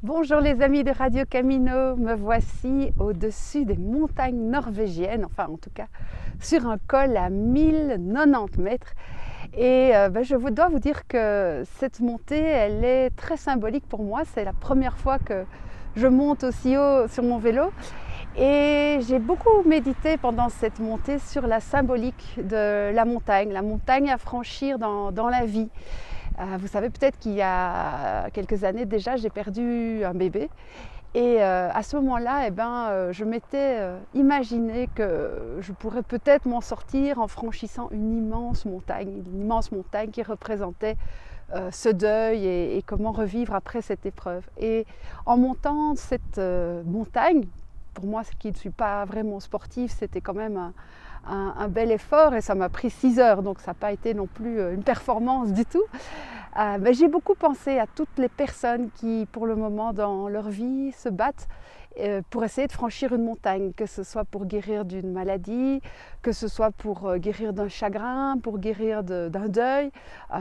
Bonjour les amis de Radio Camino, me voici au-dessus des montagnes norvégiennes, enfin en tout cas sur un col à 1090 mètres. Et je dois vous dire que cette montée, elle est très symbolique pour moi. C'est la première fois que je monte aussi haut sur mon vélo. Et j'ai beaucoup médité pendant cette montée sur la symbolique de la montagne à franchir dans la vie. Vous savez peut-être qu'il y a quelques années déjà, j'ai perdu un bébé. Et à ce moment-là, je m'étais imaginé que je pourrais peut-être m'en sortir en franchissant une immense montagne qui représentait ce deuil et comment revivre après cette épreuve. Et en montant cette montagne, pour moi qui ne suis pas vraiment sportive, c'était quand même un bel effort et ça m'a pris 6 heures, donc ça n'a pas été non plus une performance du tout. J'ai beaucoup pensé à toutes les personnes qui, pour le moment dans leur vie, se battent pour essayer de franchir une montagne, que ce soit pour guérir d'une maladie, que ce soit pour guérir d'un chagrin, pour guérir d'un deuil,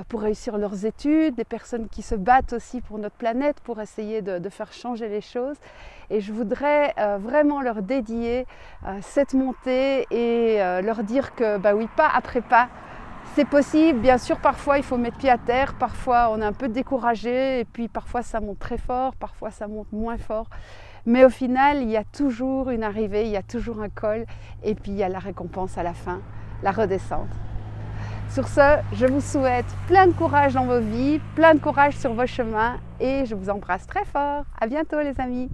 pour réussir leurs études, des personnes qui se battent aussi pour notre planète, pour essayer de faire changer les choses. Et je voudrais vraiment leur dédier cette montée et leur dire que, oui, pas après pas, c'est possible. Bien sûr, parfois il faut mettre pied à terre, parfois on est un peu découragé et puis parfois ça monte très fort, parfois ça monte moins fort. Mais au final, il y a toujours une arrivée, il y a toujours un col et puis il y a la récompense à la fin, la redescente. Sur ce, je vous souhaite plein de courage dans vos vies, plein de courage sur vos chemins et je vous embrasse très fort. À bientôt les amis.